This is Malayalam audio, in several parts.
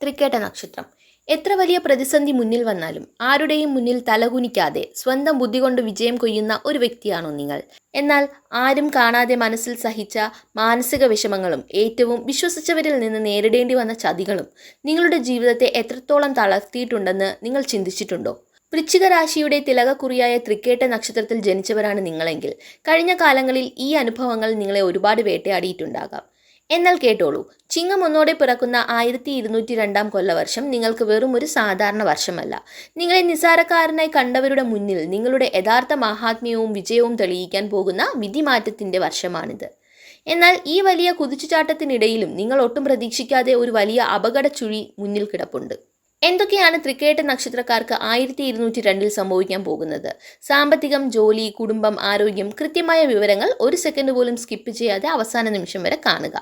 തൃക്കേട്ട നക്ഷത്രം. എത്ര വലിയ പ്രതിസന്ധി മുന്നിൽ വന്നാലും ആരുടെയും മുന്നിൽ തലകുനിക്കാതെ സ്വന്തം ബുദ്ധി കൊണ്ട് വിജയം കൊയ്യുന്ന ഒരു വ്യക്തിയാണോ നിങ്ങൾ? എന്നാൽ ആരും കാണാതെ മനസ്സിൽ സഹിച്ച മാനസിക വിഷമങ്ങളും ഏറ്റവും വിശ്വസിച്ചവരിൽ നിന്ന് നേരിടേണ്ടി വന്ന ചതികളും നിങ്ങളുടെ ജീവിതത്തെ എത്രത്തോളം തളർത്തിയിട്ടുണ്ടെന്ന് നിങ്ങൾ ചിന്തിച്ചിട്ടുണ്ടോ? വൃശ്ചിക രാശിയുടെ തിലകക്കുറിയായ തൃക്കേട്ട നക്ഷത്രത്തിൽ ജനിച്ചവരാണ് നിങ്ങളെങ്കിൽ കഴിഞ്ഞ കാലങ്ങളിൽ ഈ അനുഭവങ്ങൾ നിങ്ങളെ ഒരുപാട് വേട്ടയാടിയിട്ടുണ്ടാകാം. എന്നാൽ കേട്ടോളൂ, ചിങ്ങം ഒന്നോടെ പിറക്കുന്ന 1202 കൊല്ലവർഷം നിങ്ങൾക്ക് വെറും ഒരു സാധാരണ വർഷമല്ല. നിങ്ങളെ നിസ്സാരക്കാരനായി കണ്ടവരുടെ മുന്നിൽ നിങ്ങളുടെ യഥാർത്ഥ മാഹാത്മ്യവും വിജയവും തെളിയിക്കാൻ പോകുന്ന വിധിമാറ്റത്തിന്റെ വർഷമാണിത്. എന്നാൽ ഈ വലിയ കുതിച്ചുചാട്ടത്തിനിടയിലും നിങ്ങൾ ഒട്ടും പ്രതീക്ഷിക്കാതെ ഒരു വലിയ അപകട ചുഴി മുന്നിൽ കിടപ്പുണ്ട്. എന്തൊക്കെയാണ് തൃക്കേട്ട നക്ഷത്രക്കാർക്ക് 1202 സംഭവിക്കാൻ പോകുന്നത്? സാമ്പത്തികം, ജോലി, കുടുംബം, ആരോഗ്യം, കൃത്യമായ വിവരങ്ങൾ ഒരു സെക്കൻഡ് പോലും സ്കിപ്പ് ചെയ്യാതെ അവസാന നിമിഷം വരെ കാണുക.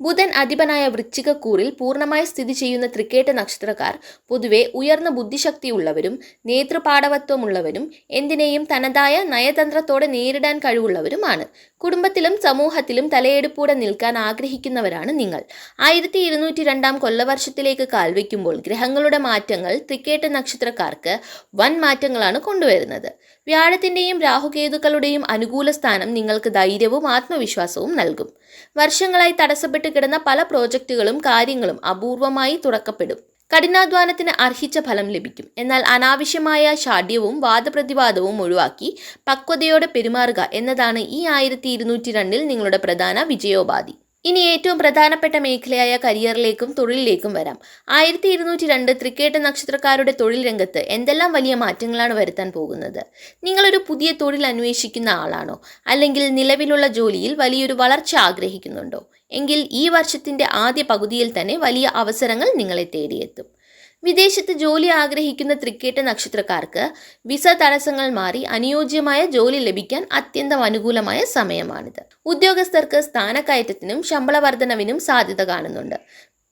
ബുധൻ അധിപനായ വൃശ്ചികക്കൂറിൽ പൂർണ്ണമായി സ്ഥിതി ചെയ്യുന്ന തൃക്കേട്ട നക്ഷത്രക്കാർ പൊതുവെ ഉയർന്ന ബുദ്ധിശക്തിയുള്ളവരും നേതൃപാടവത്വമുള്ളവരും എന്തിനേയും തനതായ നയതന്ത്രത്തോടെ നേരിടാൻ കഴിവുള്ളവരുമാണ്. കുടുംബത്തിലും സമൂഹത്തിലും തലയെടുപ്പോടെ നിൽക്കാൻ ആഗ്രഹിക്കുന്നവരാണ് നിങ്ങൾ. 1202 കൊല്ലവർഷത്തിലേക്ക് കാൽവെക്കുമ്പോൾ ഗ്രഹങ്ങളുടെ മാറ്റങ്ങൾ തൃക്കേട്ട നക്ഷത്രക്കാർക്ക് വൻ മാറ്റങ്ങളാണ് കൊണ്ടുവരുന്നത്. വ്യാഴത്തിന്റെയും രാഹുകേതുക്കളുടെയും അനുകൂല സ്ഥാനം നിങ്ങൾക്ക് ധൈര്യവും ആത്മവിശ്വാസവും നൽകും. വർഷങ്ങളായി തടസ്സപ്പെട്ട് കിടന്ന പല പ്രോജക്റ്റുകളും കാര്യങ്ങളും അപൂർവമായി തുറക്കപ്പെടും. കഠിനാധ്വാനത്തിന് അർഹിച്ച ഫലം ലഭിക്കും. എന്നാൽ അനാവശ്യമായ ഷാഢ്യവും വാദപ്രതിവാദവും ഒഴിവാക്കി പക്വതയോടെ പെരുമാറുക എന്നതാണ് ഈ 1202 നിങ്ങളുടെ പ്രധാന വിജയോപാധി. ഇനി ഏറ്റവും പ്രധാനപ്പെട്ട മേഖലയായ കരിയറിലേക്കും തൊഴിലിലേക്കും വരാം. 1202 തൃക്കേട്ട നക്ഷത്രക്കാരുടെ തൊഴിൽ രംഗത്ത് എന്തെല്ലാം വലിയ മാറ്റങ്ങളാണ് വരുത്താൻ പോകുന്നത്? നിങ്ങളൊരു പുതിയ തൊഴിൽ അന്വേഷിക്കുന്ന ആളാണോ? അല്ലെങ്കിൽ നിലവിലുള്ള ജോലിയിൽ വലിയൊരു വളർച്ച ആഗ്രഹിക്കുന്നുണ്ടോ? എങ്കിൽ ഈ വർഷത്തിന്റെ ആദ്യ പകുതിയിൽ തന്നെ വലിയ അവസരങ്ങൾ നിങ്ങളെ തേടിയെത്തും. വിദേശത്ത് ജോലി ആഗ്രഹിക്കുന്ന തൃക്കേട്ട നക്ഷത്രക്കാർക്ക് വിസ തടസ്സങ്ങൾ മാറി അനുയോജ്യമായ ജോലി ലഭിക്കാൻ അത്യന്തം അനുകൂലമായ സമയമാണിത്. ഉദ്യോഗസ്ഥർക്ക് സ്ഥാനക്കയറ്റത്തിനും ശമ്പള വർധനവിനും സാധ്യത കാണുന്നുണ്ട്.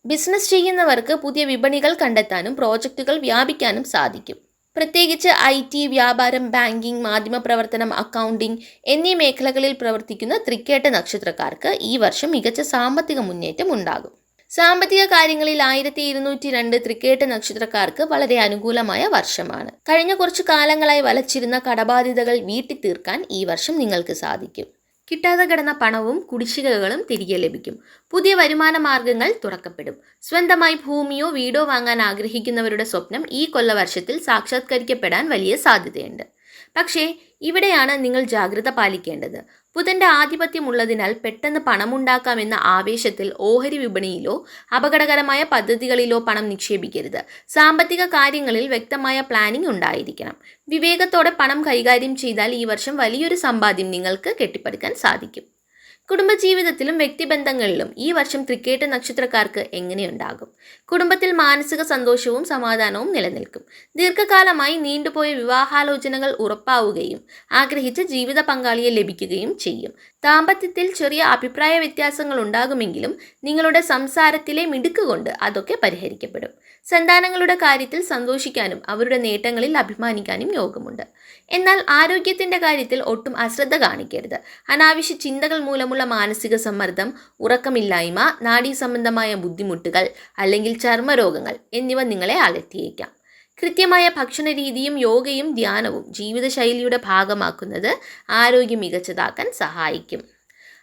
ബിസിനസ് ചെയ്യുന്നവർക്ക് പുതിയ വിപണികൾ കണ്ടെത്താനും പ്രോജക്റ്റുകൾ വ്യാപിക്കാനും സാധിക്കും. പ്രത്യേകിച്ച് IT, വ്യാപാരം, ബാങ്കിംഗ്, മാധ്യമപ്രവർത്തനം, അക്കൗണ്ടിംഗ് എന്നീ മേഖലകളിൽ പ്രവർത്തിക്കുന്ന തൃക്കേട്ട നക്ഷത്രക്കാർക്ക് ഈ വർഷം മികച്ച സാമ്പത്തിക മുന്നേറ്റം ഉണ്ടാകും. സാമ്പത്തിക കാര്യങ്ങളിൽ 1202 തൃക്കേട്ട നക്ഷത്രക്കാർക്ക് വളരെ അനുകൂലമായ വർഷമാണ്. കഴിഞ്ഞ കുറച്ചു കാലങ്ങളായി വലച്ചിരുന്ന കടബാധ്യതകൾ വീട്ടി തീർക്കാൻ ഈ വർഷം നിങ്ങൾക്ക് സാധിക്കും. കിട്ടാതെ കിടന്ന പണവും കുടിശ്ശികകളും തിരികെ ലഭിക്കും. പുതിയ വരുമാന മാർഗങ്ങൾ തുറക്കപ്പെടും. സ്വന്തമായി ഭൂമിയോ വീടോ വാങ്ങാൻ ആഗ്രഹിക്കുന്നവരുടെ സ്വപ്നം ഈ കൊല്ലവർഷത്തിൽ സാക്ഷാത്കരിക്കപ്പെടാൻ വലിയ സാധ്യതയുണ്ട്. പക്ഷേ ഇവിടെയാണ് നിങ്ങൾ ജാഗ്രത പാലിക്കേണ്ടത്. ബുധന്റെ ആധിപത്യമുള്ളതിനാൽ പെട്ടെന്ന് പണമുണ്ടാക്കാമെന്ന ആവേശത്തിൽ ഓഹരി വിപണിയിലോ അപകടകരമായ പദ്ധതികളിലോ പണം നിക്ഷേപിക്കരുത്. സാമ്പത്തിക കാര്യങ്ങളിൽ വ്യക്തമായ പ്ലാനിംഗ് ഉണ്ടായിരിക്കണം. വിവേകത്തോടെ പണം കൈകാര്യം ചെയ്താൽ ഈ വർഷം വലിയൊരു സമ്പാദ്യം നിങ്ങൾക്ക് കെട്ടിപ്പടുക്കാൻ സാധിക്കും. കുടുംബജീവിതത്തിലും വ്യക്തിബന്ധങ്ങളിലും ഈ വർഷം തൃക്കേട്ട നക്ഷത്രക്കാർക്ക് എങ്ങനെയുണ്ടാകും? കുടുംബത്തിൽ മാനസിക സന്തോഷവും സമാധാനവും നിലനിൽക്കും. ദീർഘകാലമായി നീണ്ടുപോയ വിവാഹാലോചനകൾ ഉറപ്പാവുകയും ആഗ്രഹിച്ച ജീവിത പങ്കാളിയെ ലഭിക്കുകയും ചെയ്യും. ദാമ്പത്യത്തിൽ ചെറിയ അഭിപ്രായ വ്യത്യാസങ്ങൾ ഉണ്ടാകുമെങ്കിലും നിങ്ങളുടെ സംസാരത്തിലെ മിടുക്ക് കൊണ്ട് അതൊക്കെ പരിഹരിക്കപ്പെടും. സന്താനങ്ങളുടെ കാര്യത്തിൽ സന്തോഷിക്കാനും അവരുടെ നേട്ടങ്ങളിൽ അഭിമാനിക്കാനും യോഗമുണ്ട്. എന്നാൽ ആരോഗ്യത്തിന്റെ കാര്യത്തിൽ ഒട്ടും അശ്രദ്ധ കാണിക്കരുത്. അനാവശ്യ ചിന്തകൾ മൂലമുള്ള മാനസിക സമ്മർദ്ദം, ഉറക്കമില്ലായ്മ, നാഡീ സംബന്ധമായ ബുദ്ധിമുട്ടുകൾ അല്ലെങ്കിൽ ചർമ്മരോഗങ്ങൾ എന്നിവ നിങ്ങളെ അലട്ടിയേക്കാം. കൃത്യമായ ഭക്ഷണ രീതിയും യോഗയും ധ്യാനവും ജീവിതശൈലിയുടെ ഭാഗമാക്കുന്നത് ആരോഗ്യം മികച്ചതാക്കാൻ സഹായിക്കും.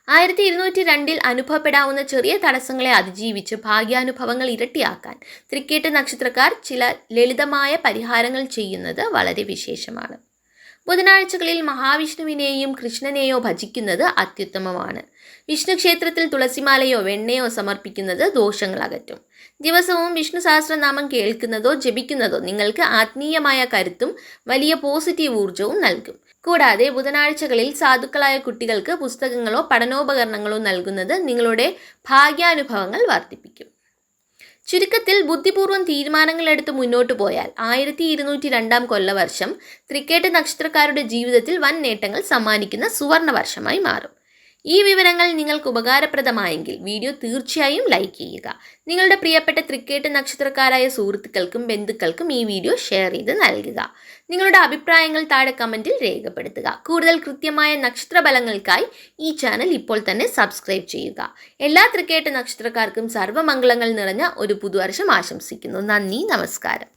1202 അനുഭവപ്പെടാവുന്ന ചെറിയ തടസ്സങ്ങളെ അതിജീവിച്ച് ഭാഗ്യാനുഭവങ്ങൾ ഇരട്ടിയാക്കാൻ തൃക്കേട്ട നക്ഷത്രക്കാർ ചില ലളിതമായ പരിഹാരങ്ങൾ ചെയ്യുന്നത് വളരെ വിശേഷമാണ്. ബുധനാഴ്ചകളിൽ മഹാവിഷ്ണുവിനെയും കൃഷ്ണനെയോ ഭജിക്കുന്നത് അത്യുത്തമമാണ്. വിഷ്ണു ക്ഷേത്രത്തിൽ തുളസിമാലയോ വെണ്ണയോ സമർപ്പിക്കുന്നത് ദോഷങ്ങൾ അകറ്റും. ദിവസവും വിഷ്ണു സഹസ്രനാമം കേൾക്കുന്നതോ ജപിക്കുന്നതോ നിങ്ങൾക്ക് ആത്മീയമായ കരുത്തും വലിയ പോസിറ്റീവ് ഊർജവും നൽകും. കൂടാതെ ബുധനാഴ്ചകളിൽ സാധുക്കളായ കുട്ടികൾക്ക് പുസ്തകങ്ങളോ പഠനോപകരണങ്ങളോ നൽകുന്നത് നിങ്ങളുടെ ഭാഗ്യാനുഭവങ്ങൾ വർദ്ധിപ്പിക്കും. ചുരുക്കത്തിൽ ബുദ്ധിപൂർവ്വം തീരുമാനങ്ങളെടുത്ത് മുന്നോട്ടു പോയാൽ 1202 കൊല്ലവർഷം തൃക്കേട്ട നക്ഷത്രക്കാരുടെ ജീവിതത്തിൽ വൻ നേട്ടങ്ങൾ സമ്മാനിക്കുന്ന സുവർണ വർഷമായി മാറും. ഈ വിവരങ്ങൾ നിങ്ങൾക്ക് ഉപകാരപ്രദമായെങ്കിൽ വീഡിയോ തീർച്ചയായും ലൈക്ക് ചെയ്യുക. നിങ്ങളുടെ പ്രിയപ്പെട്ട തൃക്കേട്ട നക്ഷത്രക്കാരായ സുഹൃത്തുക്കൾക്കും ബന്ധുക്കൾക്കും ഈ വീഡിയോ ഷെയർ ചെയ്ത് നൽകുക. നിങ്ങളുടെ അഭിപ്രായങ്ങൾ താഴെ കമൻറ്റിൽ രേഖപ്പെടുത്തുക. കൂടുതൽ കൃത്യമായ നക്ഷത്രഫലങ്ങൾക്കായി ഈ ചാനൽ ഇപ്പോൾ തന്നെ സബ്സ്ക്രൈബ് ചെയ്യുക. എല്ലാ തൃക്കേട്ട നക്ഷത്രക്കാർക്കും സർവ്വമംഗളങ്ങൾ നിറഞ്ഞ ഒരു പുതുവർഷം ആശംസിക്കുന്നു. നന്ദി, നമസ്കാരം.